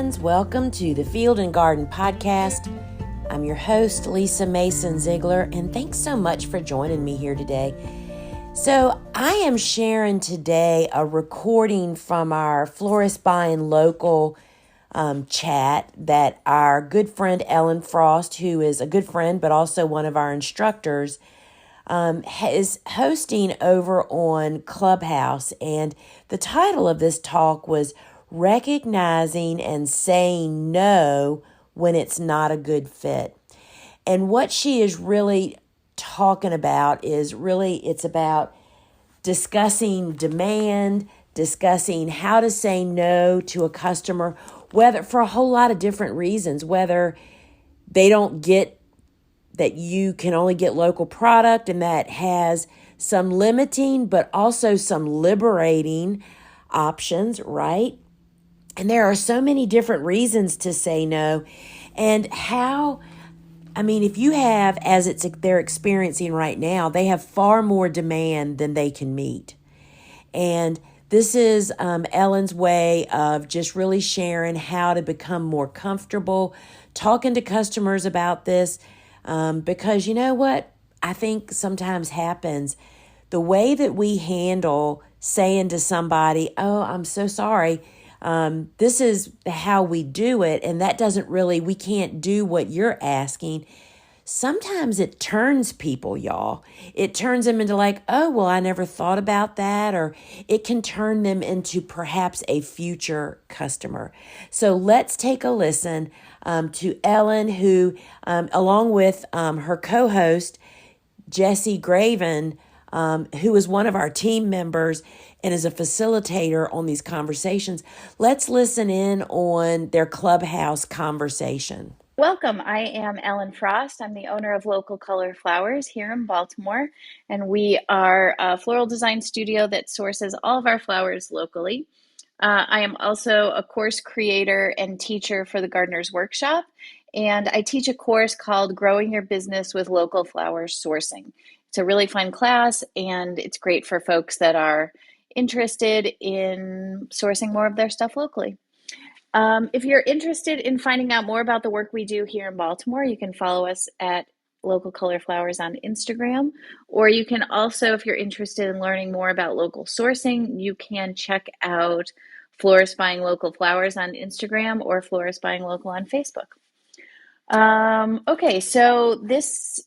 friends. Welcome to the Field and Garden Podcast. I'm your host, Lisa Mason Ziegler, and thanks so much for joining me here today. So I am sharing today a recording from our Florist Buying Local chat that our good friend Ellen Frost, who is a good friend but also one of our instructors, is hosting over on Clubhouse. And the title of this talk was Recognizing and Saying No When It's Not a Good Fit. And what she is really talking about is it's about discussing demand, discussing how to say no to a customer, whether for a whole lot of different reasons, whether they don't get that you can only get local product, and that has some limiting but also some liberating options, right? And there are so many different reasons to say no. And if you have, as they're experiencing right now, they have far more demand than they can meet. And this is Ellen's way of just really sharing how to become more comfortable talking to customers about this. Because you know what I think sometimes happens, the way that we handle saying to somebody, oh, I'm so sorry, this is how we do it, and that we can't do what you're asking. Sometimes it turns people, y'all. It turns them into like, oh, well, I never thought about that, or it can turn them into perhaps a future customer. So let's take a listen to Ellen, who, along with her co-host, Jessie Graven, who is one of our team members and is a facilitator on these conversations. Let's listen in on their Clubhouse conversation. Welcome. I am Ellen Frost. I'm the owner of Local Color Flowers here in Baltimore, and we are a floral design studio that sources all of our flowers locally. I am also a course creator and teacher for the Gardener's Workshop, and I teach a course called Growing Your Business with Local Flower Sourcing. It's a really fun class, and it's great for folks that are interested in sourcing more of their stuff locally. If you're interested in finding out more about the work we do here in Baltimore, you can follow us at Local Color Flowers on Instagram, or you can also, if you're interested in learning more about local sourcing, you can check out Florist Buying Local Flowers on Instagram or Florist Buying Local on Facebook. Okay, so this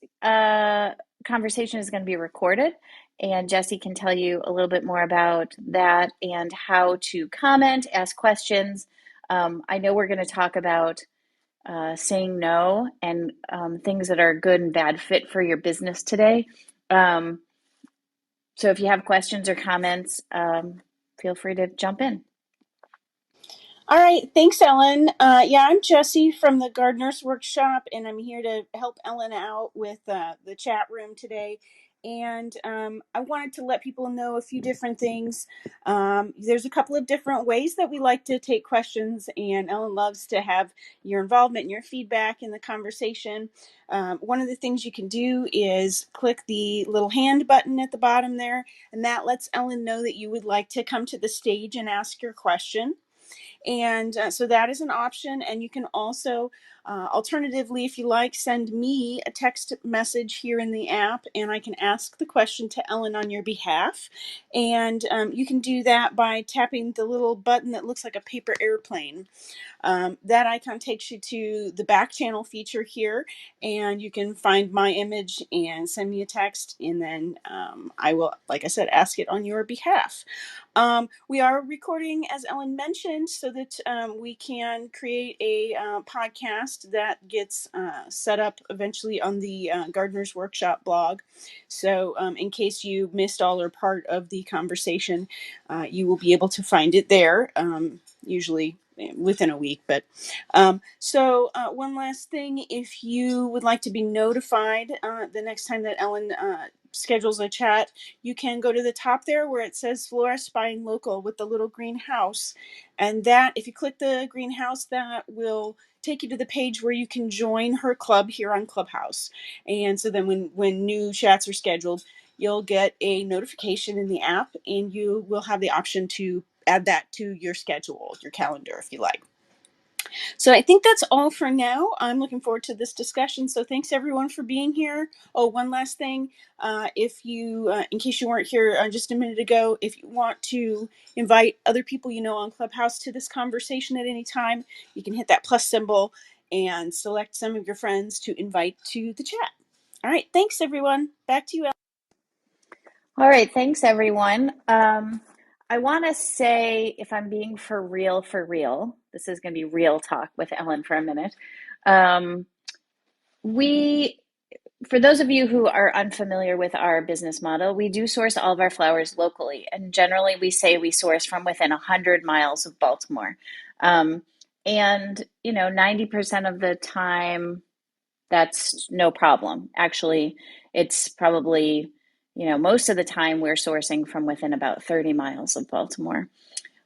conversation is going to be recorded, and Jessie can tell you a little bit more about that and how to comment, ask questions. I know we're going to talk about saying no and things that are a good and bad fit for your business today. So if you have questions or comments, feel free to jump in. All right. Thanks, Ellen. I'm Jessie from the Gardener's Workshop, and I'm here to help Ellen out with the chat room today. And I wanted to let people know a few different things. There's a couple of different ways that we like to take questions, and Ellen loves to have your involvement and your feedback in the conversation. One of the things you can do is click the little hand button at the bottom there, and that lets Ellen know that you would like to come to the stage and ask your question. And so that is an option. And you can also, alternatively, if you like, send me a text message here in the app, and I can ask the question to Ellen on your behalf. And you can do that by tapping the little button that looks like a paper airplane. That icon takes you to the back channel feature here, and you can find my image and send me a text, and then I will, like I said, ask it on your behalf. We are recording, as Ellen mentioned, so that we can create a podcast that gets set up eventually on the Gardener's Workshop blog. So in case you missed all or part of the conversation, you will be able to find it there, usually within a week. But so one last thing, if you would like to be notified the next time that Ellen schedules a chat, you can go to the top there where it says Florist Buying Local with the little green house, and that, if you click the greenhouse, that will take you to the page where you can join her club here on Clubhouse. And so then when new chats are scheduled, you'll get a notification in the app, and you will have the option to add that to your schedule, your calendar, if you like. So I think that's all for now. I'm looking forward to this discussion. So thanks everyone for being here. Oh, one last thing. If you, in case you weren't here just a minute ago, if you want to invite other people you know on Clubhouse to this conversation at any time, you can hit that plus symbol and select some of your friends to invite to the chat. All right. Thanks everyone. Back to you, Ellen. All right, thanks everyone. I want to say, if I'm being for real, this is going to be real talk with Ellen for a minute. We, for those of you who are unfamiliar with our business model, we do source all of our flowers locally, and generally we say we source from within 100 miles of Baltimore. And 90% of the time, that's no problem. Actually, it's probably, most of the time we're sourcing from within about 30 miles of Baltimore.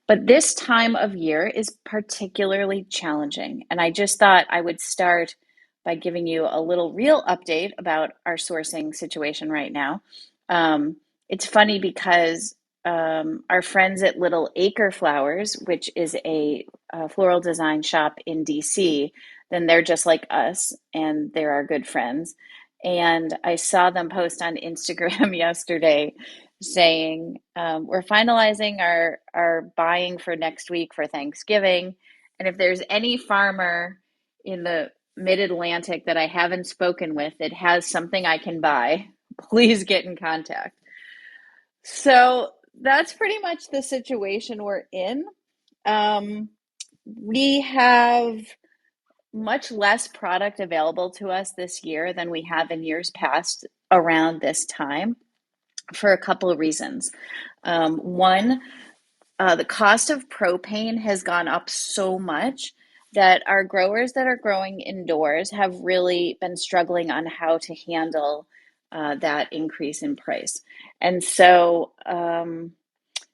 But this time of year is particularly challenging. And I just thought I would start by giving you a little real update about our sourcing situation right now. It's funny because our friends at Little Acre Flowers, which is a floral design shop in DC, then they're just like us and they're our good friends. And I saw them post on Instagram yesterday saying, we're finalizing our buying for next week for Thanksgiving. And if there's any farmer in the mid-Atlantic that I haven't spoken with that has something I can buy, please get in contact. So that's pretty much the situation we're in. We have much less product available to us this year than we have in years past around this time for a couple of reasons. One, the cost of propane has gone up so much that our growers that are growing indoors have really been struggling on how to handle that increase in price. And so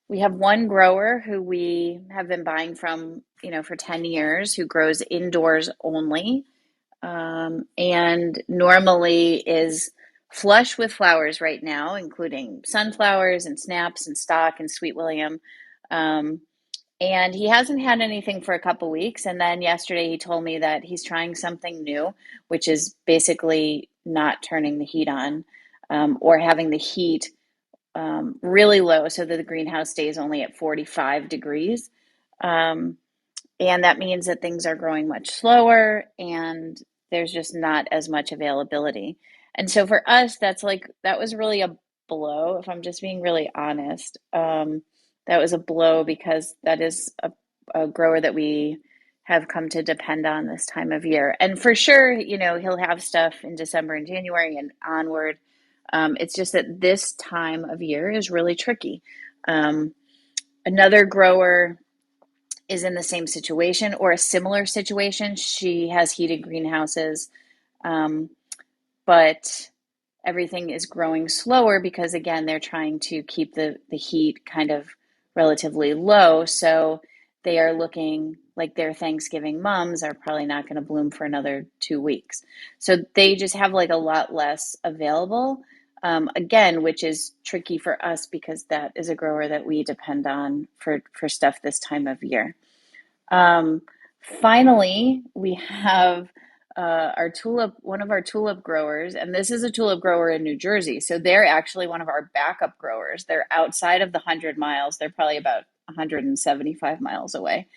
we have one grower who we have been buying from, for 10 years, who grows indoors only, and normally is flush with flowers right now, including sunflowers and snaps and stock and sweet William. And he hasn't had anything for a couple weeks. And then yesterday he told me that he's trying something new, which is basically not turning the heat on, or having the heat really low so that the greenhouse stays only at 45 degrees. And that means that things are growing much slower and there's just not as much availability. And so for us, that was really a blow, if I'm just being really honest. That was a blow because that is a grower that we have come to depend on this time of year. And for sure, he'll have stuff in December and January and onward. It's just that this time of year is really tricky. Another grower is in the same situation or a similar situation. She has heated greenhouses, but everything is growing slower because, again, they're trying to keep the heat kind of relatively low. So they are looking like their Thanksgiving mums are probably not going to bloom for another 2 weeks. So they just have like a lot less available, again, which is tricky for us because that is a grower that we depend on for stuff this time of year. Finally, we have one of our tulip growers, and this is a tulip grower in New Jersey. So they're actually one of our backup growers. They're outside of the 100 miles. They're probably about 175 miles away.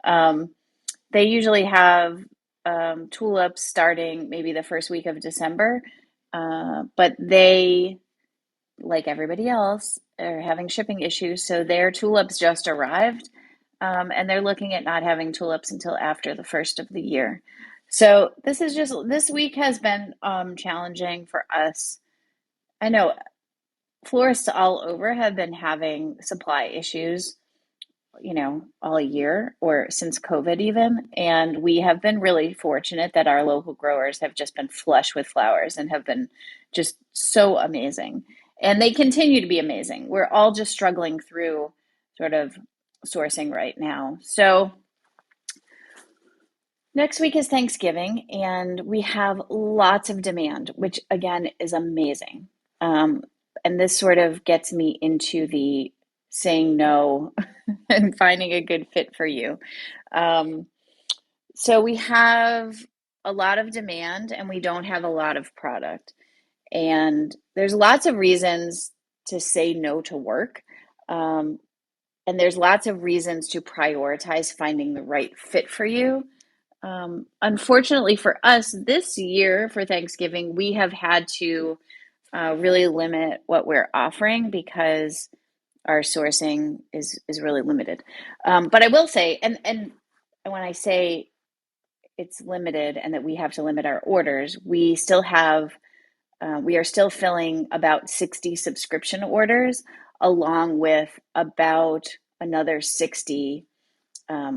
They usually have tulips starting maybe the first week of December, but they, like everybody else, are having shipping issues. So their tulips just arrived. And they're looking at not having tulips until after the first of the year. So this week has been challenging for us. I know florists all over have been having supply issues, all year or since COVID even. And we have been really fortunate that our local growers have just been flush with flowers and have been just so amazing. And they continue to be amazing. We're all just struggling through sort of sourcing right now. So next week is Thanksgiving, and we have lots of demand, which again is amazing. And this sort of gets me into the saying no and finding a good fit for you. So we have a lot of demand and we don't have a lot of product. And there's lots of reasons to say no to work. Um, and there's lots of reasons to prioritize finding the right fit for you. Unfortunately for us, this year for Thanksgiving, we have had to really limit what we're offering because our sourcing is really limited. But I will say, and when I say it's limited and that we have to limit our orders, we still have we are still filling about 60 subscription orders, along with about another 60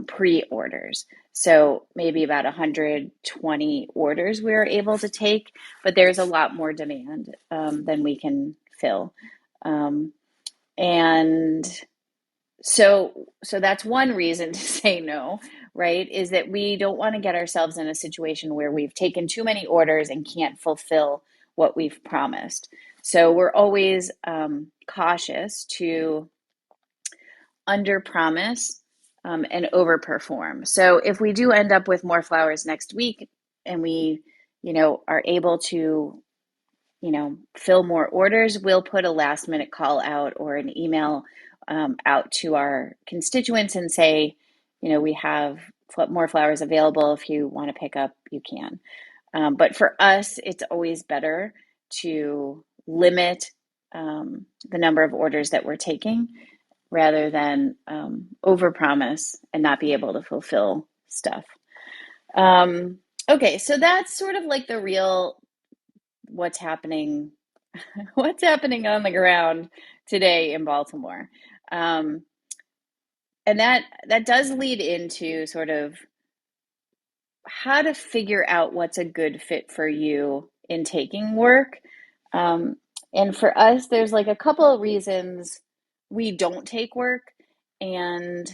pre-orders. So maybe about 120 orders we are able to take, but there's a lot more demand than we can fill. Um, and so that's one reason to say no, right? Is that we don't want to get ourselves in a situation where we've taken too many orders and can't fulfill what we've promised. So we're always cautious to under promise and over perform. So if we do end up with more flowers next week and we, are able to, fill more orders, we'll put a last minute call out or an email out to our constituents and say, we have more flowers available. If you want to pick up, you can. But for us, it's always better to limit the number of orders that we're taking rather than overpromise and not be able to fulfill stuff. Okay, so that's sort of like the real what's happening on the ground today in Baltimore. And that does lead into sort of how to figure out what's a good fit for you in taking work. And for us, there's like a couple of reasons we don't take work and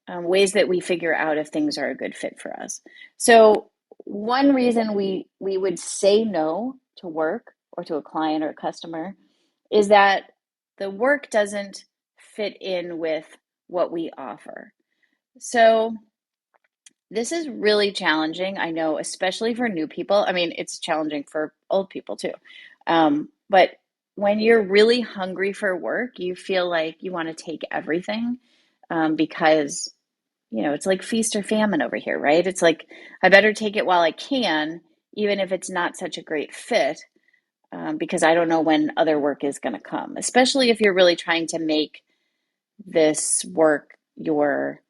ways that we figure out if things are a good fit for us. So one reason we would say no to work or to a client or a customer is that the work doesn't fit in with what we offer. So this is really challenging, I know, especially for new people. I mean, it's challenging for old people too. But when you're really hungry for work, you feel like you want to take everything because, it's like feast or famine over here, right? It's like, I better take it while I can, even if it's not such a great fit, because I don't know when other work is going to come, especially if you're really trying to make this work your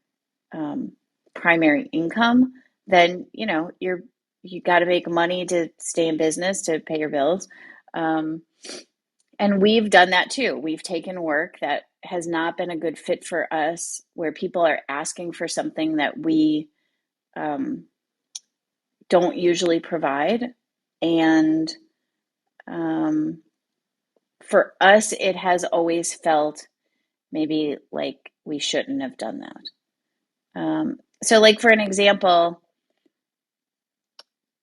primary income. Then you got to make money to stay in business to pay your bills, and we've done that too. We've taken work that has not been a good fit for us, where people are asking for something that we don't usually provide, and for us, it has always felt maybe like we shouldn't have done that. So like for an example,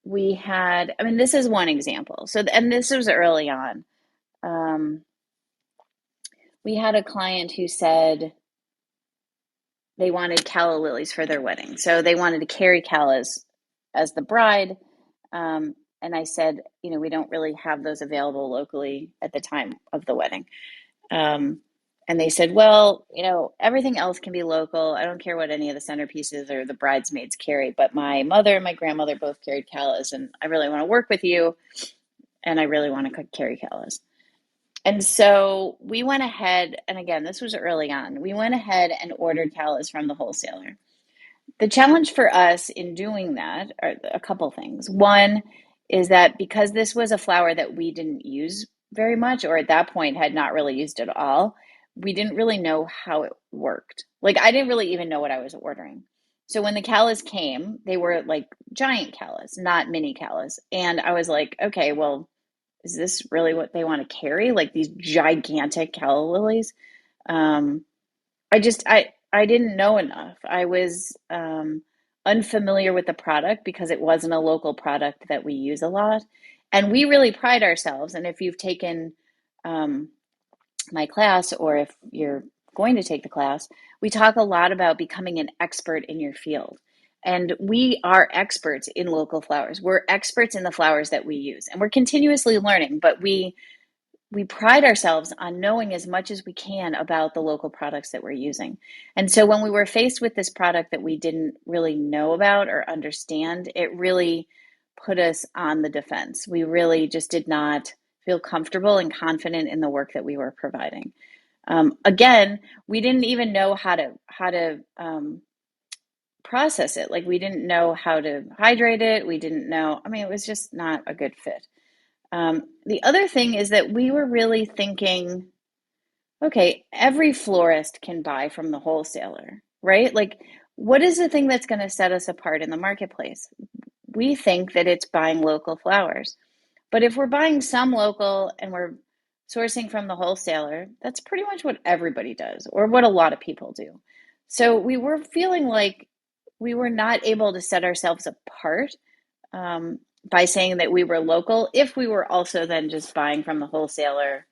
this is one example. So, and this was early on. We had a client who said they wanted calla lilies for their wedding. So they wanted to carry callas as the bride. And I said, we don't really have those available locally at the time of the wedding. And they said, well, everything else can be local. I don't care what any of the centerpieces or the bridesmaids carry, but my mother and my grandmother both carried callas, and I really want to work with you, and I really want to carry callas. And so we went ahead, and again, this was early on, we went ahead and ordered callas from the wholesaler. The challenge for us in doing that are a couple things. One is that because this was a flower that we didn't use very much, or at that point had not really used at all, we didn't really know how it worked. Like, I didn't really even know what I was ordering. So when the callas came, they were like giant callas, not mini callas. And I was like, okay, well, is this really what they want to carry? Like these gigantic calla lilies? I didn't know enough. I was unfamiliar with the product because it wasn't a local product that we use a lot. And we really pride ourselves. And if you've taken my class, or if you're going to take the class, we talk a lot about becoming an expert in your field. And we are experts in local flowers. We're experts in the flowers that we use, and we're continuously learning, but we pride ourselves on knowing as much as we can about the local products that we're using. And so when we were faced with this product that we didn't really know about or understand, it really put us on the defense. We really just did not feel comfortable and confident in the work that we were providing. Again, we didn't even know how to process it. Like, we didn't know how to hydrate it. We didn't know. I mean, it was just not a good fit. The other thing is that we were really thinking, okay, every florist can buy from the wholesaler, right? Like, what is the thing that's going to set us apart in the marketplace? We think that it's buying local flowers. But if we're buying some local and we're sourcing from the wholesaler, that's pretty much what everybody does, or what a lot of people do. So we were feeling like we were not able to set ourselves apart by saying that we were local if we were also then just buying from the wholesaler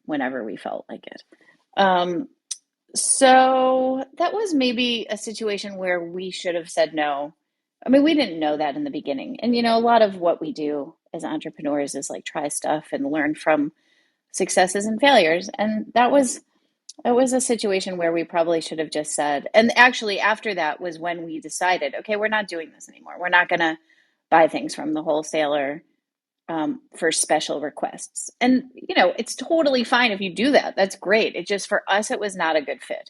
whenever we felt like it. So that was maybe a situation where we should have said no. I mean, we didn't know that in the beginning. And, a lot of what we do as entrepreneurs is like try stuff and learn from successes and failures. And that was a situation where we probably should have just said, and actually after that was when we decided, okay, we're not doing this anymore. We're not going to buy things from the wholesaler for special requests. And, it's totally fine if you do that. That's great. It just, for us, it was not a good fit.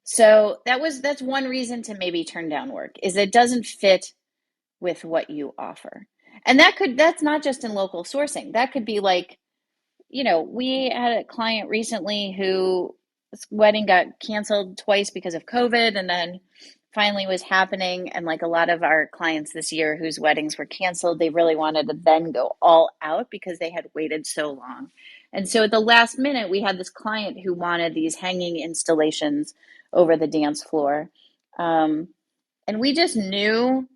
So that's one reason to maybe turn down work, is it doesn't fit with what you offer. And that's not just in local sourcing. That could be like, we had a client recently whose wedding got canceled twice because of COVID, and then finally was happening. And like a lot of our clients this year whose weddings were canceled, they really wanted to then go all out because they had waited so long. And so at the last minute, we had this client who wanted these hanging installations over the dance floor. And we just knew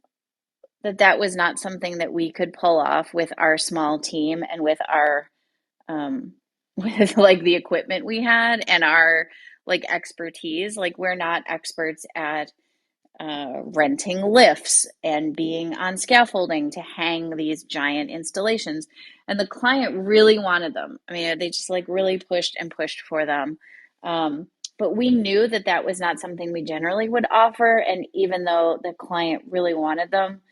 that was not something that we could pull off with our small team and with our with like the equipment we had and our like expertise. Like, we're not experts at renting lifts and being on scaffolding to hang these giant installations. And the client really wanted them. I mean, they just like really pushed and pushed for them. But we knew that was not something we generally would offer. And even though the client really wanted them,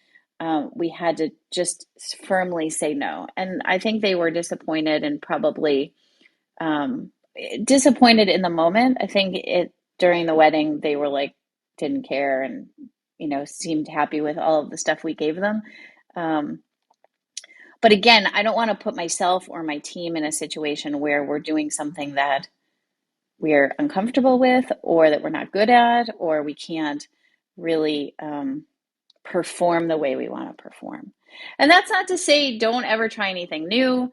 we had to just firmly say no. And I think they were disappointed, and probably disappointed in the moment. I think during the wedding, they were like, didn't care, and, seemed happy with all of the stuff we gave them. But again, I don't want to put myself or my team in a situation where we're doing something that we're uncomfortable with, or that we're not good at, or we can't really perform the way we want to perform. And that's not to say don't ever try anything new.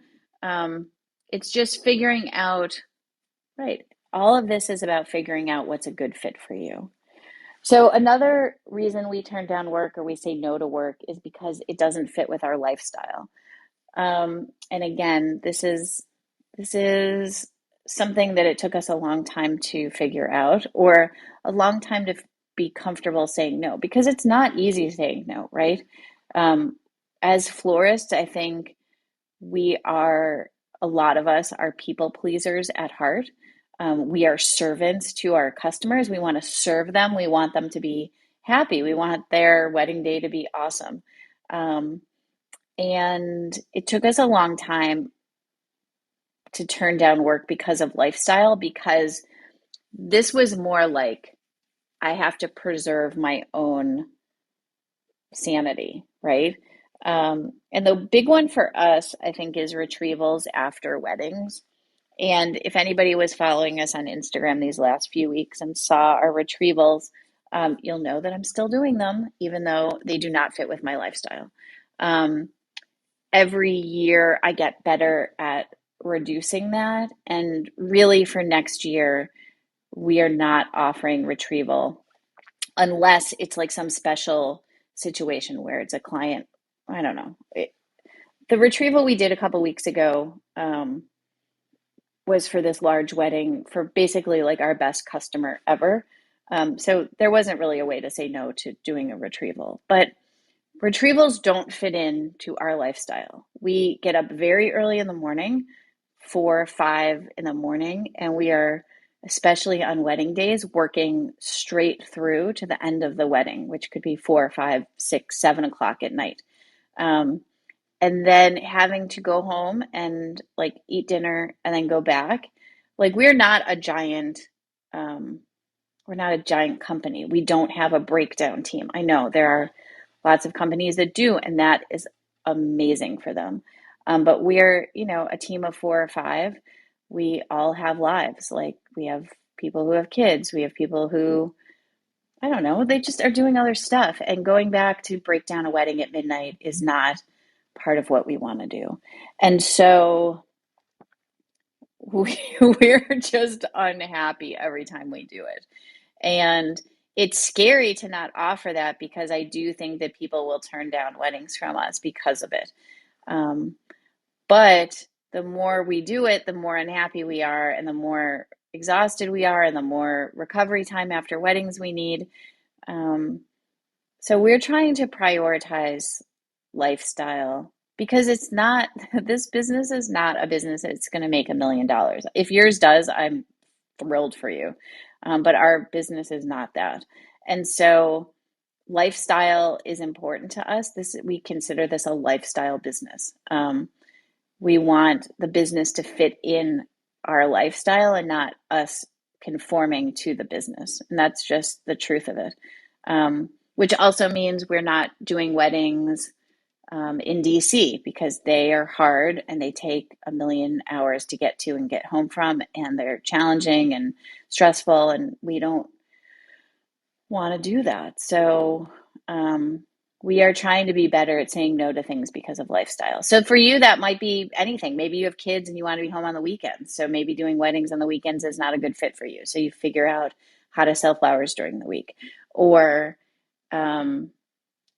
It's just figuring out, right? All of this is about figuring out what's a good fit for you. So another reason we turn down work, or we say no to work, is because it doesn't fit with our lifestyle. And again, this is something that it took us a long time to figure out, or a long time to be comfortable saying no, because it's not easy saying no, right? As florists, I think a lot of us are people pleasers at heart. We are servants to our customers. We want to serve them. We want them to be happy. We want their wedding day to be awesome. And it took us a long time to turn down work because of lifestyle, because this was more like, I have to preserve my own sanity, right? And the big one for us, I think, is retrievals after weddings. And if anybody was following us on Instagram these last few weeks and saw our retrievals, you'll know that I'm still doing them, even though they do not fit with my lifestyle. Every year I get better at reducing that. And really, for next year, we are not offering retrieval unless it's like some special situation where it's a client. I don't know. The retrieval we did a couple weeks ago was for this large wedding for basically like our best customer ever. So there wasn't really a way to say no to doing a retrieval. But retrievals don't fit into our lifestyle. We get up very early in the morning, 4 or 5 in the morning, and we are, especially on wedding days, working straight through to the end of the wedding, which could be 4 or 5, 6, 7 o'clock at night. Um, and then having to go home and like eat dinner and then go back. Like um, we're not a giant company. We don't have a breakdown team. I know there are lots of companies that do, and that is amazing for them. But we're, a team of 4 or 5. We all have lives. Like we have people who have kids. We have people who, I don't know, they just are doing other stuff. And going back to break down a wedding at midnight is not part of what we want to do. And so we're just unhappy every time we do it. And it's scary to not offer that because I do think that people will turn down weddings from us because of it. Um, but the more we do it, the more unhappy we are, and the more exhausted we are, and the more recovery time after weddings we need. Um, so we're trying to prioritize lifestyle because it's not, this business is not a business that's going to make $1 million. If yours does, I'm thrilled for you. But our business is not that. And so lifestyle is important to us. We consider this a lifestyle business. We want the business to fit in our lifestyle and not us conforming to the business. And that's just the truth of it. Which also means we're not doing weddings in DC because they are hard and they take 1,000,000 hours to get to and get home from, and they're challenging and stressful, and we don't want to do that. So we are trying to be better at saying no to things because of lifestyle. So for you, that might be anything. Maybe you have kids and you want to be home on the weekends. So maybe doing weddings on the weekends is not a good fit for you. So you figure out how to sell flowers during the week. Or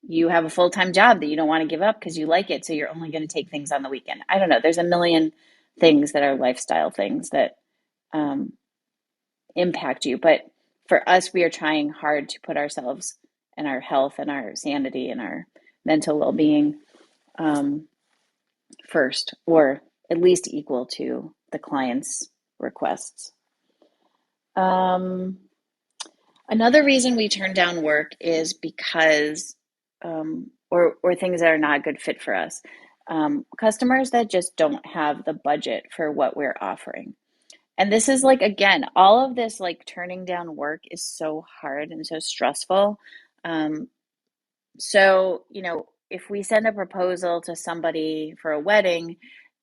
you have a full-time job that you don't want to give up because you like it. So you're only going to take things on the weekend. I don't know. There's a million things that are lifestyle things that impact you. But for us, we are trying hard to put ourselves and our health and our sanity and our mental well-being first, or at least equal to the client's requests. Another reason we turn down work is because, or things that are not a good fit for us. Customers that just don't have the budget for what we're offering. And this is like, again, all of this like turning down work is so hard and so stressful. So, if we send a proposal to somebody for a wedding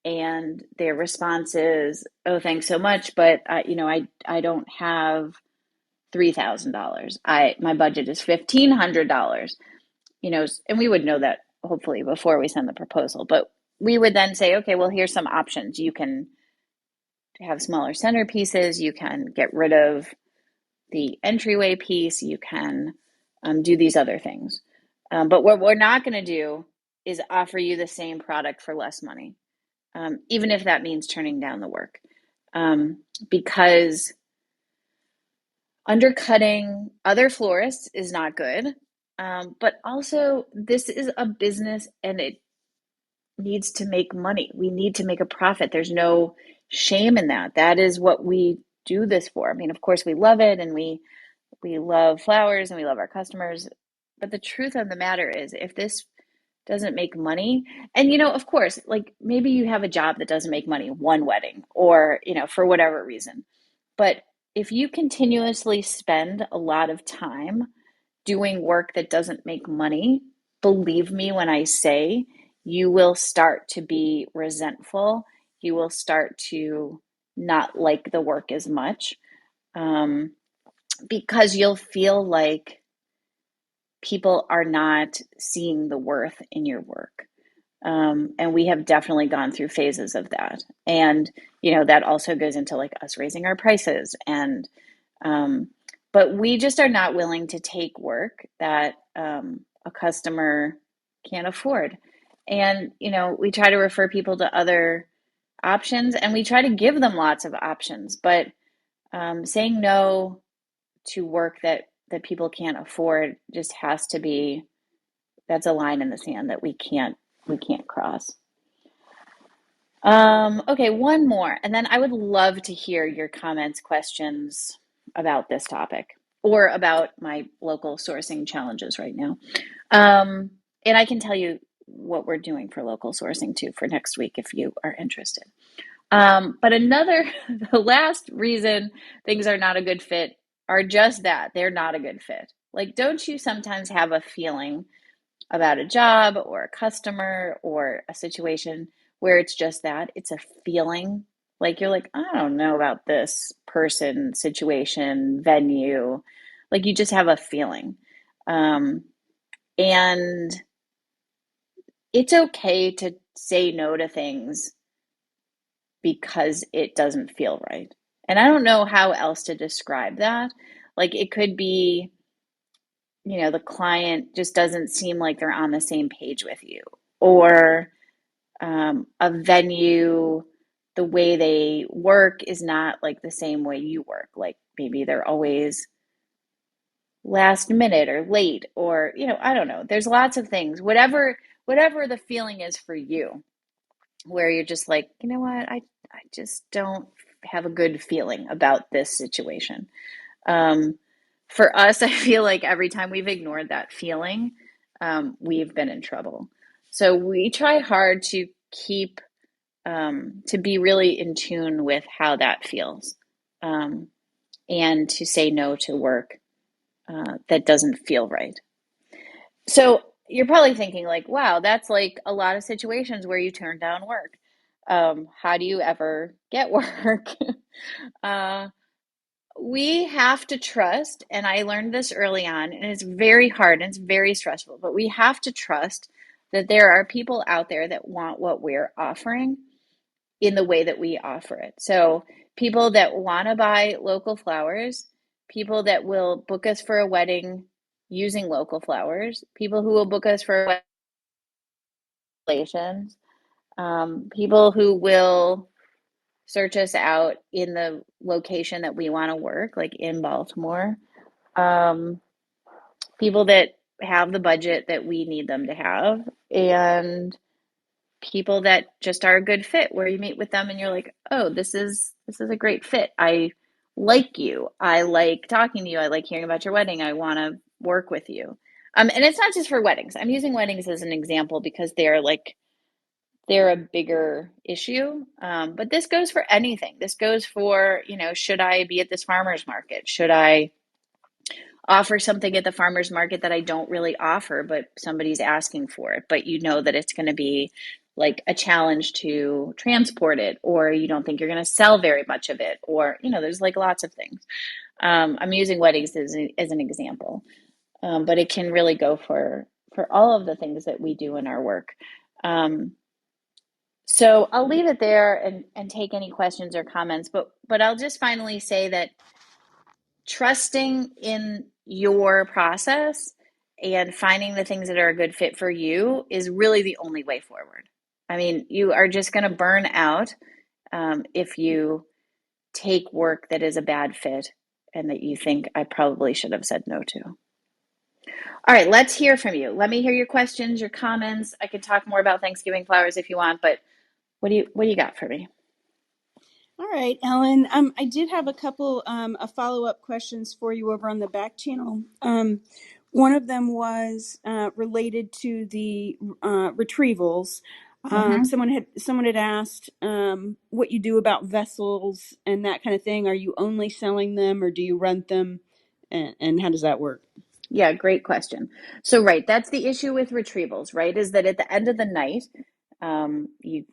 and their response is, "Oh, thanks so much, but I don't have $3,000. My budget is $1,500." And we would know that hopefully before we send the proposal, but we would then say, "Okay, well, here's some options. You can have smaller centerpieces. You can get rid of the entryway piece. You can do these other things. But what we're not going to do is offer you the same product for less money, even if that means turning down the work, because undercutting other florists is not good. But also, this is a business and it needs to make money. We need to make a profit. There's no shame in that. That is what we do this for. I mean, of course, we love it and we love flowers and we love our customers. But the truth of the matter is, if this doesn't make money, and of course, like maybe you have a job that doesn't make money, one wedding, or, for whatever reason. But if you continuously spend a lot of time doing work that doesn't make money, believe me when I say you will start to be resentful. You will start to not like the work as much, because you'll feel like people are not seeing the worth in your work. And we have definitely gone through phases of that. And, that also goes into like us raising our prices. And, but we just are not willing to take work that a customer can't afford. And, we try to refer people to other options and we try to give them lots of options. But saying no to work that people can't afford just has to be, that's a line in the sand that we can't cross. Okay, one more, and then I would love to hear your comments, questions about this topic or about my local sourcing challenges right now. And I can tell you what we're doing for local sourcing too for next week if you are interested. But the last reason things are not a good fit are just that they're not a good fit. Like, don't you sometimes have a feeling about a job or a customer or a situation where it's just that it's a feeling? Like, you're like, I don't know about this person, situation, venue. Like, you just have a feeling. And it's okay to say no to things because it doesn't feel right. And I don't know how else to describe that. Like, it could be, the client just doesn't seem like they're on the same page with you, or a venue, the way they work is not like the same way you work. Like, maybe they're always last minute or late, or, I don't know. There's lots of things. Whatever the feeling is for you, where you're just like, you know what, I just don't have a good feeling about this situation. For us, I feel like every time we've ignored that feeling, we've been in trouble. So we try hard to keep, to be really in tune with how that feels, and to say no to work that doesn't feel right. So you're probably thinking like, wow, that's like a lot of situations where you turn down work. How do you ever get work? We have to trust, and I learned this early on, and it's very hard and it's very stressful, but we have to trust that there are people out there that want what we're offering in the way that we offer it. So people that want to buy local flowers, people that will book us for a wedding using local flowers, people who will book us for relations, people who will search us out in the location that we want to work, like in Baltimore, um, people that have the budget that we need them to have, and people that just are a good fit, where you meet with them and you're like, oh, this is a great fit. I like you. I like talking to you. I like hearing about your wedding. I want to work with you. And it's not just for weddings. I'm using weddings as an example because they're a bigger issue. But this goes for anything. This goes for, should I be at this farmer's market? Should I offer something at the farmer's market that I don't really offer, but somebody's asking for it, but you know that it's going to be like a challenge to transport it, or you don't think you're going to sell very much of it, or, there's like lots of things. I'm using weddings as an example, but it can really go for all of the things that we do in our work. So I'll leave it there and take any questions or comments, but I'll just finally say that trusting in your process and finding the things that are a good fit for you is really the only way forward. I mean, you are just going to burn out if you take work that is a bad fit and that you think I probably should have said no to. All right, let's hear from you. Let me hear your questions, your comments. I could talk more about Thanksgiving flowers if you want, but what do you got for me? All right, Ellen. I did have a couple of follow-up questions for you over on the back channel. One of them was related to the retrievals. Someone had asked what you do about vessels and that kind of thing. Are you only selling them, or do you rent them, and how does that work? Yeah, great question. So, right, that's the issue with retrievals, right? Is that at the end of the night, you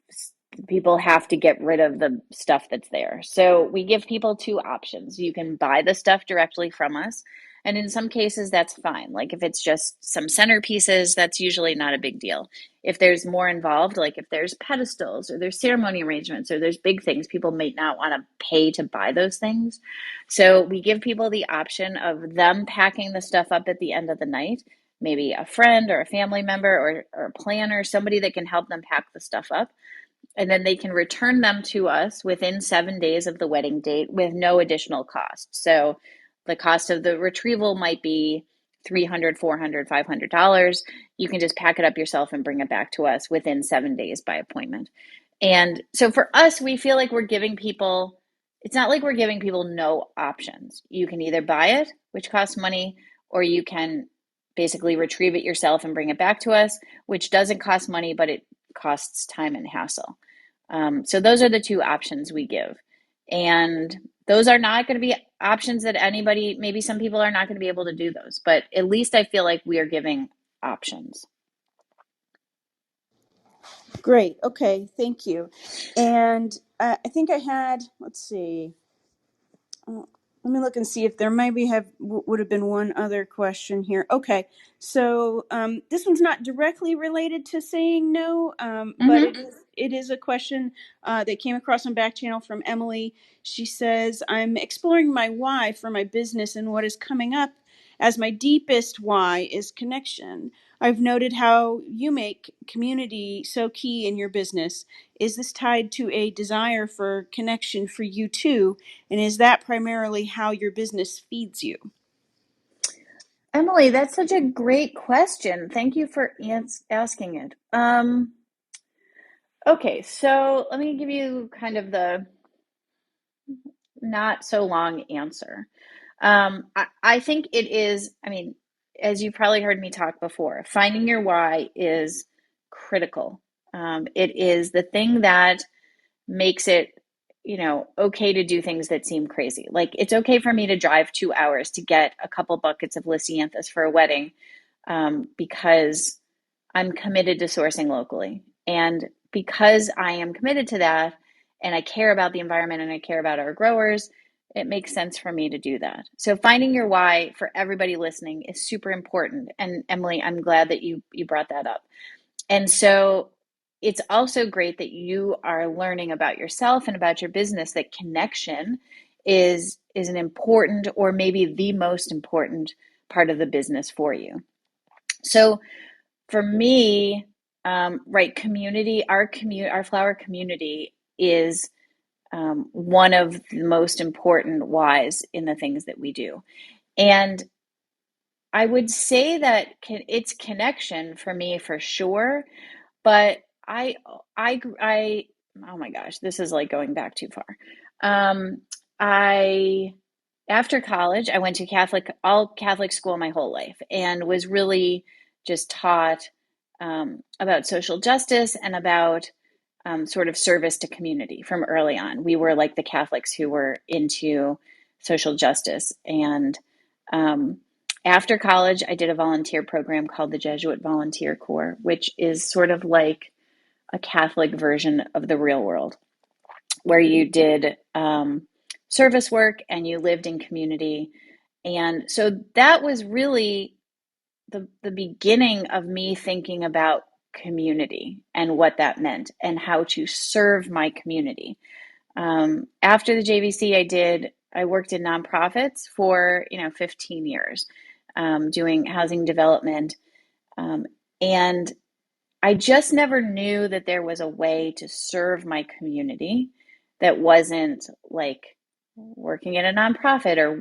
people have to get rid of the stuff that's there. So we give people two options. You can buy the stuff directly from us, and in some cases that's fine. Like if it's just some centerpieces, that's usually not a big deal. If there's more involved, like if there's pedestals or there's ceremony arrangements or there's big things, people may not want to pay to buy those things. So we give people the option of them packing the stuff up at the end of the night, maybe a friend or a family member or a planner, somebody that can help them pack the stuff up. And then they can return them to us within 7 days of the wedding date with no additional cost. So the cost of the retrieval might be $300, $400, $500. You can just pack it up yourself and bring it back to us within 7 days by appointment. And so for us, we feel like we're giving people, it's not like we're giving people no options. You can either buy it, which costs money, or you can basically retrieve it yourself and bring it back to us, which doesn't cost money, but it costs time and hassle. So those are the two options we give. And those are not going to be options that anybody, maybe some people are not going to be able to do those, but at least I feel like we are giving options. Great. Okay. Thank you. And I think I had, let's see. Let me look and see if there maybe would have been one other question here. Okay, so this one's not directly related to saying no, but it is a question that came across on back channel from Emily. She says, "I'm exploring my why for my business, and what is coming up as my deepest why is connection. I've noted how you make community so key in your business. Is this tied to a desire for connection for you too? And is that primarily how your business feeds you?" Emily, that's such a great question. Thank you for asking it. Okay, so let me give you kind of the not so long answer. I think it is, I mean, as you've probably heard me talk before, finding your why is critical. It is the thing that makes it, okay to do things that seem crazy. Like it's okay for me to drive 2 hours to get a couple buckets of Lysianthus for a wedding, because I'm committed to sourcing locally. And because I am committed to that and I care about the environment and I care about our growers, it makes sense for me to do that. So finding your why for everybody listening is super important. And Emily, I'm glad that you brought that up. And so it's also great that you are learning about yourself and about your business, that connection is an important, or maybe the most important part of the business for you. So for me, right, community, our flower community is one of the most important whys in the things that we do. And I would say that it's connection for me for sure, but I oh my gosh, this is like going back too far. I After college, I went to all Catholic school my whole life, and was really just taught about social justice and about sort of service to community from early on. We were like the Catholics who were into social justice. And after college, I did a volunteer program called the Jesuit Volunteer Corps, which is sort of like a Catholic version of the real world, where you did service work and you lived in community. And so that was really the beginning of me thinking about community and what that meant and how to serve my community. After the JVC, I worked in nonprofits for 15 years, doing housing development, and I just never knew that there was a way to serve my community that wasn't like working in a nonprofit or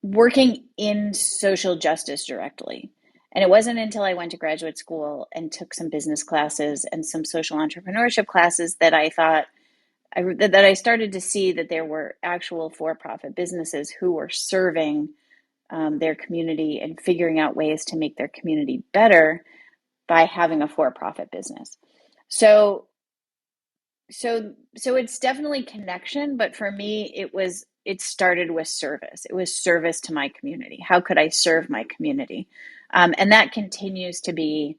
working in social justice directly. And it wasn't until I went to graduate school and took some business classes and some social entrepreneurship classes that I started to see that there were actual for-profit businesses who were serving their community and figuring out ways to make their community better by having a for-profit business. So it's definitely connection, but for me, it started with service. It was service to my community. How could I serve my community? And that continues to be,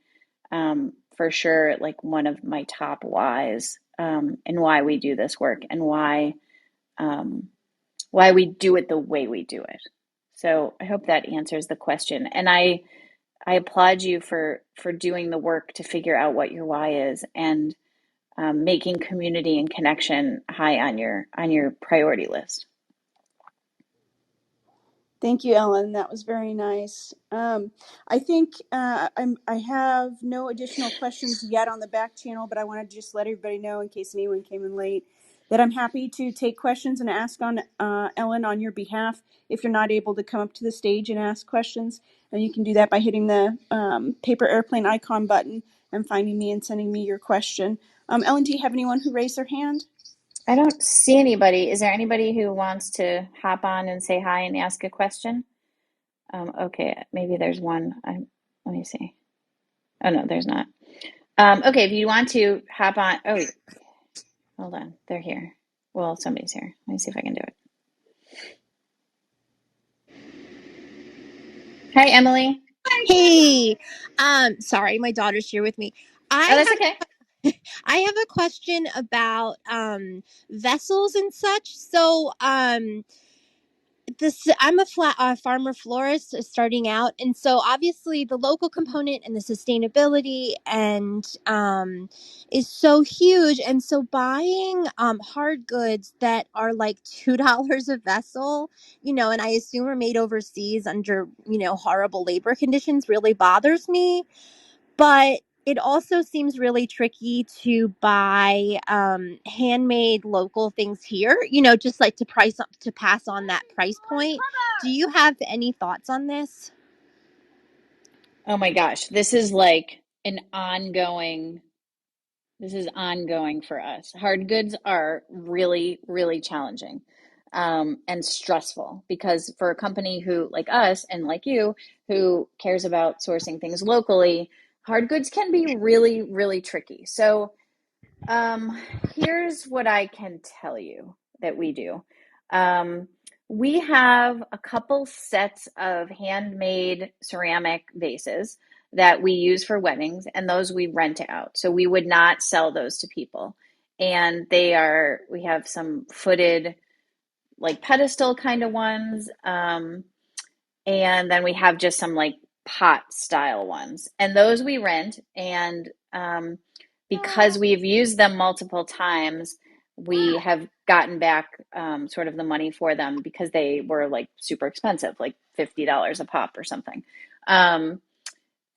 for sure, like one of my top whys, and why we do this work and why we do it the way we do it. So I hope that answers the question. And I applaud you for doing the work to figure out what your why is, and making community and connection high on your priority list. Thank you, Ellen. That was very nice. I think I have no additional questions yet on the back channel, but I want to just let everybody know, in case anyone came in late, that I'm happy to take questions and ask on Ellen on your behalf. If you're not able to come up to the stage and ask questions, and you can do that by hitting the paper airplane icon button and finding me and sending me your question. Ellen, do you have anyone who raised their hand? I don't see anybody. Is there anybody who wants to hop on and say hi and ask a question? Okay, maybe there's one. Let me see. Oh no, there's not. Okay, if you want to hop on. Oh, hold on. They're here. Well, somebody's here. Let me see if I can do it. Hi, Emily. Hey, sorry, my daughter's here with me. Oh, I that's okay. I have a question about vessels and such. So, this I'm a farmer florist starting out, and so obviously the local component and the sustainability and is so huge, and so buying hard goods that are like $2 a vessel, and I assume are made overseas under horrible labor conditions really bothers me. But it also seems really tricky to buy handmade local things here, just like to pass on that price point. Do you have any thoughts on this? Oh my gosh, this is like an ongoing. This is ongoing for us. Hard goods are really, really challenging and stressful because for a company who, like us and like you, who cares about sourcing things locally, hard goods can be really, really tricky. So, here's what I can tell you that we do. Um, we have a couple sets of handmade ceramic vases that we use for weddings, and those we rent out. So we would not sell those to people. And we have some footed, like pedestal kind of ones. And then we have just some like pot style ones. And those we rent. And because we've used them multiple times, we have gotten back sort of the money for them because they were like super expensive, like $50 a pop or something.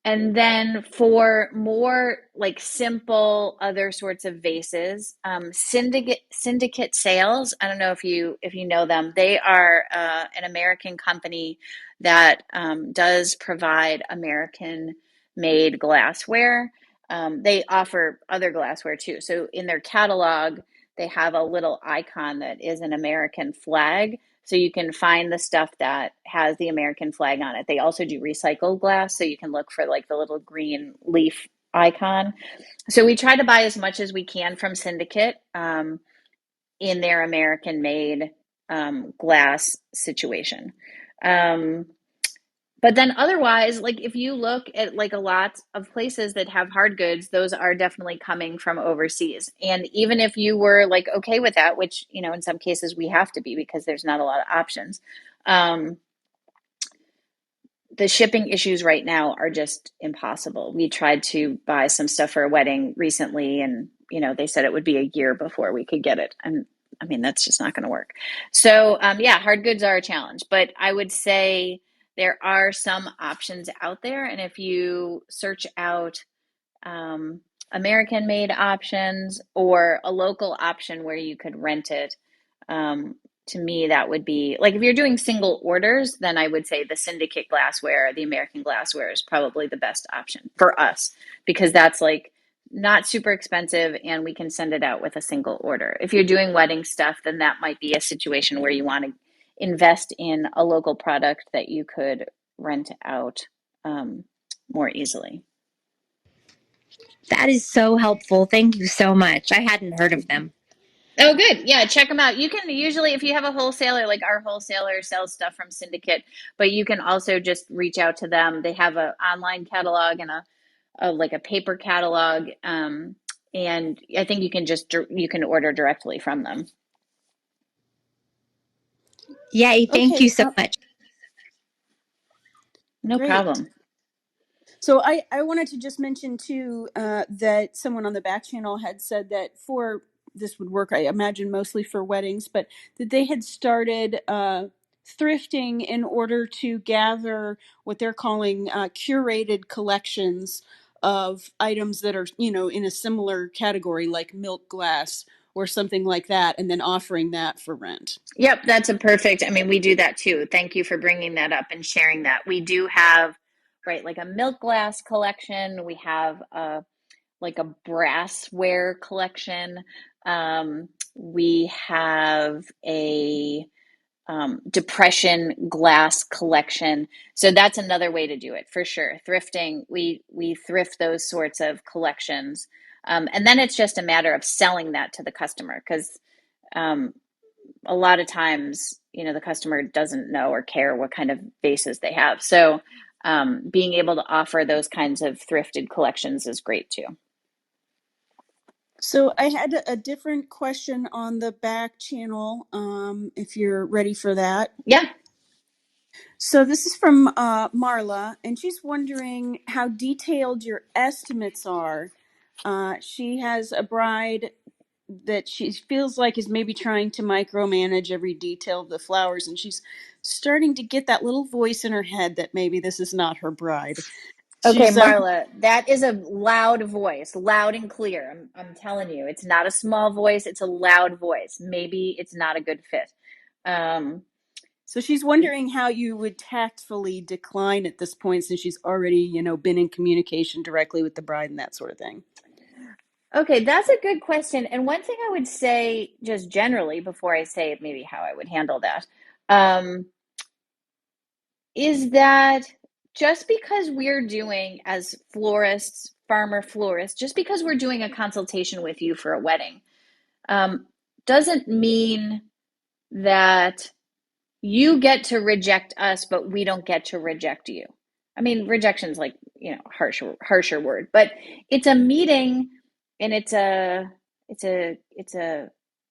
And then for more like simple other sorts of vases, Syndicate Sales. I don't know if you know them. They are an American company that does provide American made glassware. They offer other glassware too. So in their catalog, they have a little icon that is an American flag. So you can find the stuff that has the American flag on it. They also do recycled glass, so you can look for like the little green leaf icon. So we try to buy as much as we can from Syndicate in their American made glass situation. Um, but then otherwise, like if you look at like a lot of places that have hard goods, those are definitely coming from overseas. And even if you were like okay with that, which, in some cases we have to be because there's not a lot of options, um, the shipping issues right now are just impossible. We tried to buy some stuff for a wedding recently, and they said it would be a year before we could get it. And I mean, that's just not going to work. So, yeah, hard goods are a challenge, but I would say there are some options out there. And if you search out American made options or a local option where you could rent it, um, to me, that would be like if you're doing single orders, then I would say the Syndicate glassware, the American glassware is probably the best option for us because that's like not super expensive and we can send it out with a single order. If you're doing wedding stuff, then that might be a situation where you want to invest in a local product that you could rent out more easily. That is so helpful. Thank you so much. I hadn't heard of them. Oh, good. Yeah, check them out. You can usually, if you have a wholesaler, like our wholesaler sells stuff from Syndicate, but you can also just reach out to them. They have an online catalog and a paper catalog, and I think you can order directly from them. Yay! Thank you Okay, so much. No great. problem. So I wanted to just mention too that someone on the back channel had said that for this would work, I imagine, mostly for weddings, but that they had started thrifting in order to gather what they're calling curated collections of items that are, in a similar category like milk glass or something like that, and then offering that for rent. Yep, that's a perfect. I mean, we do that too. Thank you for bringing that up and sharing that. We do have, right, like a milk glass collection. We have like a brassware collection. We have a depression glass collection. So that's another way to do it for sure. Thrifting, we thrift those sorts of collections, and then it's just a matter of selling that to the customer because um, a lot of times, the customer doesn't know or care what kind of vases they have. So being able to offer those kinds of thrifted collections is great too. So I had a different question on the back channel, if you're ready for that. Yeah. So this is from Marla, and she's wondering how detailed your estimates are. She has a bride that she feels like is maybe trying to micromanage every detail of the flowers, and she's starting to get that little voice in her head that maybe this is not her bride. Okay, She's Marla, that is a loud voice, loud and clear. I'm telling you, it's not a small voice, it's a loud voice. Maybe it's not a good fit. Um, so she's wondering how you would tactfully decline at this point, since she's already, been in communication directly with the bride and that sort of thing. okay, that's a good question. And one thing I would say, just generally, before I say maybe how I would handle that, is that just because we're doing as florists, farmer florists, just because we're doing a consultation with you for a wedding, doesn't mean that you get to reject us, but we don't get to reject you. I mean, rejection's like, harsher word, but it's a meeting and it's a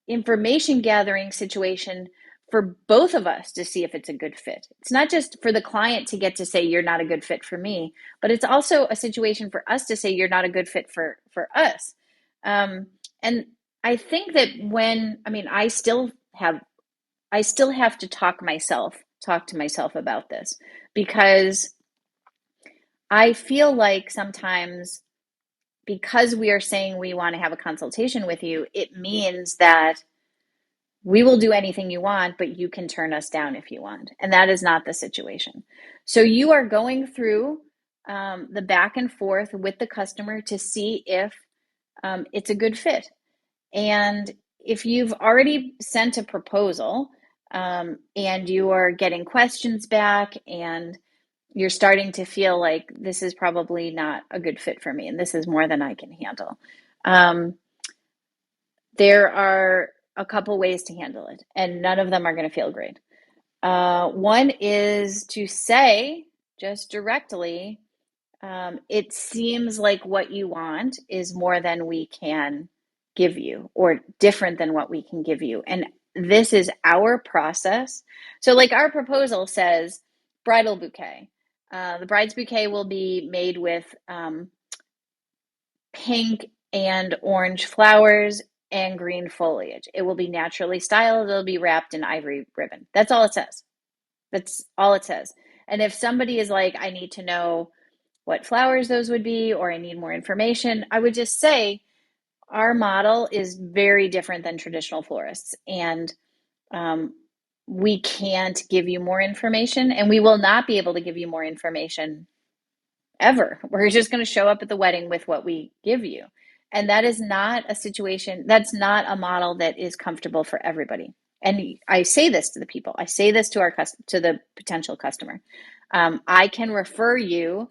information gathering situation for both of us to see if it's a good fit. It's not just for the client to get to say you're not a good fit for me, but it's also a situation for us to say you're not a good fit for us. And I think that I still have to talk to myself about this because I feel like sometimes because we are saying we want to have a consultation with you, it means that we will do anything you want, but you can turn us down if you want. And that is not the situation. So you are going through the back and forth with the customer to see if it's a good fit. And if you've already sent a proposal and you are getting questions back and you're starting to feel like this is probably not a good fit for me and this is more than I can handle, there are a couple ways to handle it, and none of them are going to feel great. One is to say just directly, it seems like what you want is more than we can give you or different than what we can give you. And this is our process. So, like our proposal says, bridal bouquet. The bride's bouquet will be made with pink and orange flowers and green foliage. It will be naturally styled. It'll be wrapped in ivory ribbon. That's all it says. That's all it says. And if somebody is like, I need to know what flowers those would be, or I need more information, I would just say our model is very different than traditional florists. And we can't give you more information, and we will not be able to give you more information ever. We're just going to show up at the wedding with what we give you. And that is not a situation, that's not a model that is comfortable for everybody. And I say this to the people, I say this to the potential customer. I can refer you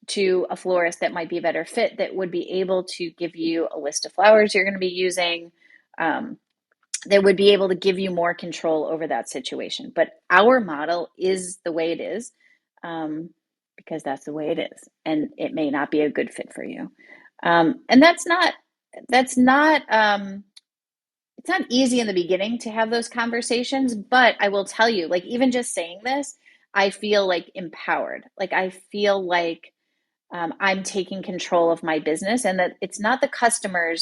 to a florist that might be a better fit, that would be able to give you a list of flowers you're going to be using, that would be able to give you more control over that situation. But our model is the way it is, because that's the way it is, and it may not be a good fit for you. And that's not it's not easy in the beginning to have those conversations, but I will tell you, like, even just saying this, I feel like empowered. Like I feel like I'm taking control of my business, and that it's not the customer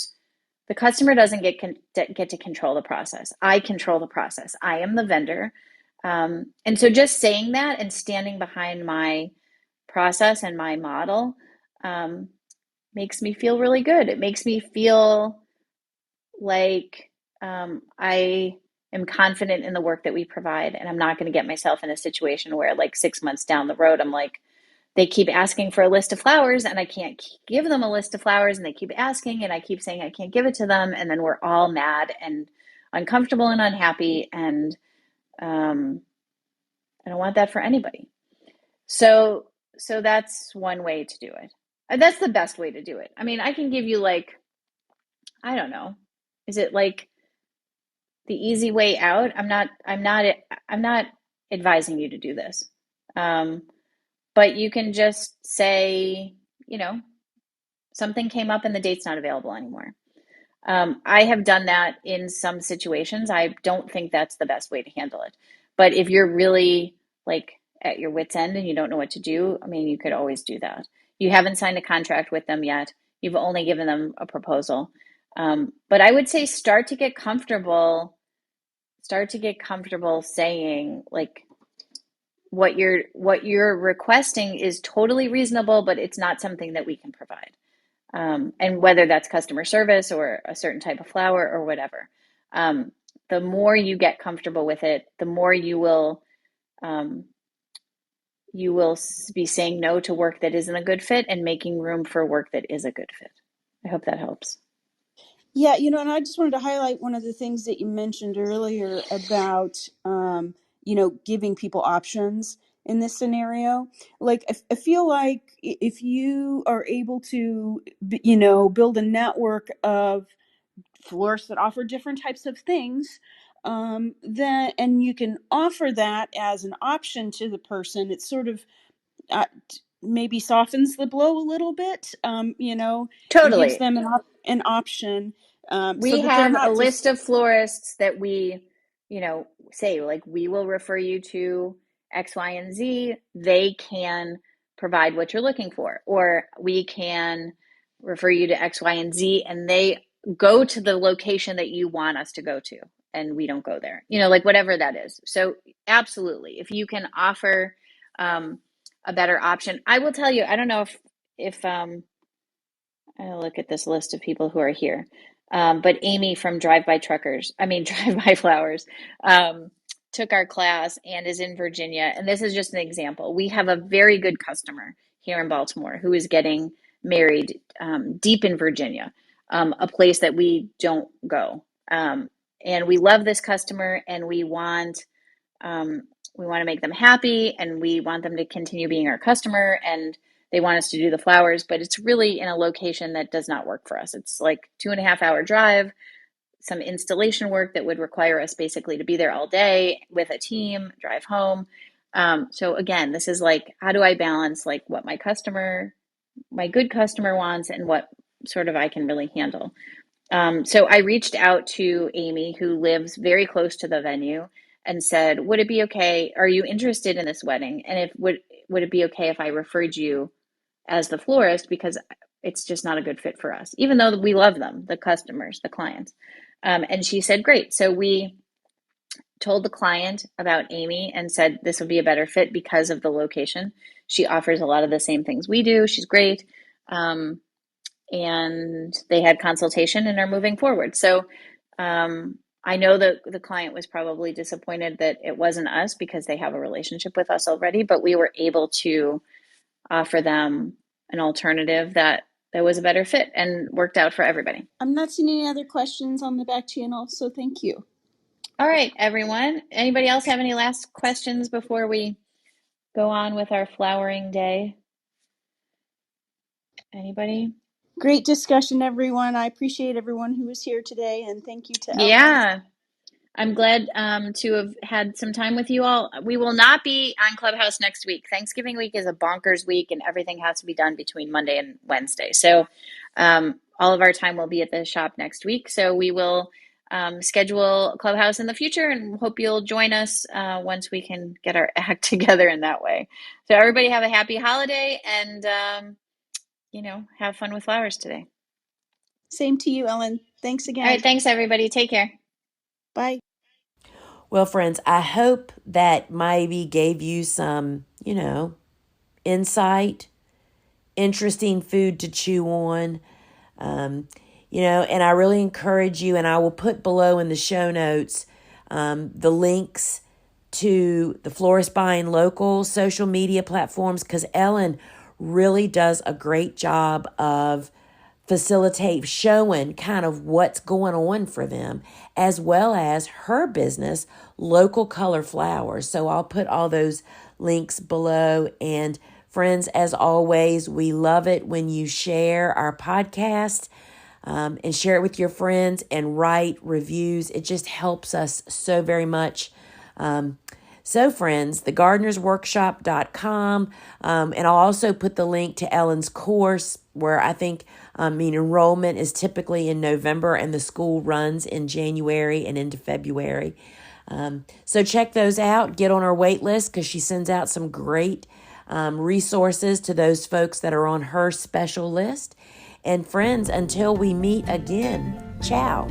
doesn't get to control the process. I control the process. I am the vendor. And so just saying that and standing behind my process and my model makes me feel really good. It makes me feel like I am confident in the work that we provide, and I'm not going to get myself in a situation where like 6 months down the road, I'm like, they keep asking for a list of flowers and I can't give them a list of flowers, and they keep asking and I keep saying I can't give it to them, and then we're all mad and uncomfortable and unhappy, and I don't want that for anybody. So that's one way to do it. That's the best way to do it. I mean, I can give you like, I don't know, is it like the easy way out? I'm not advising you to do this. But you can just say, something came up and the date's not available anymore. I have done that in some situations. I don't think that's the best way to handle it. But if you're really like at your wit's end and you don't know what to do, I mean, you could always do that. You haven't signed a contract with them yet. You've only given them a proposal. But I would say start to get comfortable saying like what you're requesting is totally reasonable, but it's not something that we can provide. And whether that's customer service or a certain type of flower or whatever. The more you get comfortable with it, the more you will be saying no to work that isn't a good fit and making room for work that is a good fit. I hope that helps. Yeah, and I just wanted to highlight one of the things that you mentioned earlier about, giving people options in this scenario. Like, I feel like if you are able to, build a network of florists that offer different types of things, then and you can offer that as an option to the person, it sort of uh, maybe softens the blow a little bit, and gives Totally. them an option, so We that they're have a not list just. of florists that we, say like we will refer you to X, Y, and Z. They can provide what you're looking for, or we can refer you to X, Y, and Z, and they go to the location that you want us to go to, and we don't go there. Like whatever that is. So absolutely, if you can offer a better option, I will tell you. I don't know if I'll look at this list of people who are here. But Amy from Drive By Drive By Flowers, took our class and is in Virginia. And this is just an example. We have a very good customer here in Baltimore who is getting married deep in Virginia, a place that we don't go. And we love this customer, and we want to make them happy, and we want them to continue being our customer, and they want us to do the flowers, but it's really in a location that does not work for us. It's like 2.5 hour drive, some installation work that would require us basically to be there all day with a team, drive home. So again, this is like, how do I balance like what my good customer wants and what sort of I can really handle? So I reached out to Amy, who lives very close to the venue, and said, "Would it be okay? Are you interested in this wedding? And if would it be okay if I referred you as the florist, because it's just not a good fit for us, even though we love them, the customers, the clients." And she said, "Great." So we told the client about Amy and said this would be a better fit because of the location. She offers a lot of the same things we do. She's great. And they had consultation and are moving forward. So I know that the client was probably disappointed that it wasn't us because they have a relationship with us already, but we were able to offer them an alternative that was a better fit and worked out for everybody. I'm not seeing any other questions on the back channel, so thank you. All right, everyone. Anybody else have any last questions before we go on with our flowering day? Anybody? Great discussion, everyone. I appreciate everyone who was here today, and thank you to Ellen. Yeah. I'm glad to have had some time with you all. We will not be on Clubhouse next week. Thanksgiving week is a bonkers week, and everything has to be done between Monday and Wednesday. So all of our time will be at the shop next week. So we will schedule Clubhouse in the future, and hope you'll join us once we can get our act together in that way. So everybody have a happy holiday, and have fun with flowers today. Same to you, Ellen. Thanks again. All right, thanks everybody. Take care. Bye. Well, friends, I hope that maybe gave you some, insight, interesting food to chew on. And I really encourage you, and I will put below in the show notes the links to the Florist Buying Local social media platforms, because Ellen really does a great job of showing kind of what's going on for them, as well as her business, Local Color Flowers. So I'll put all those links below. And friends, as always, we love it when you share our podcast and share it with your friends and write reviews. It just helps us so very much. So friends, thegardenersworkshop.com, and I'll also put the link to Ellen's course, where I think enrollment is typically in November and the school runs in January and into February. So check those out. Get on our wait list, because she sends out some great resources to those folks that are on her special list. And friends, until we meet again, ciao.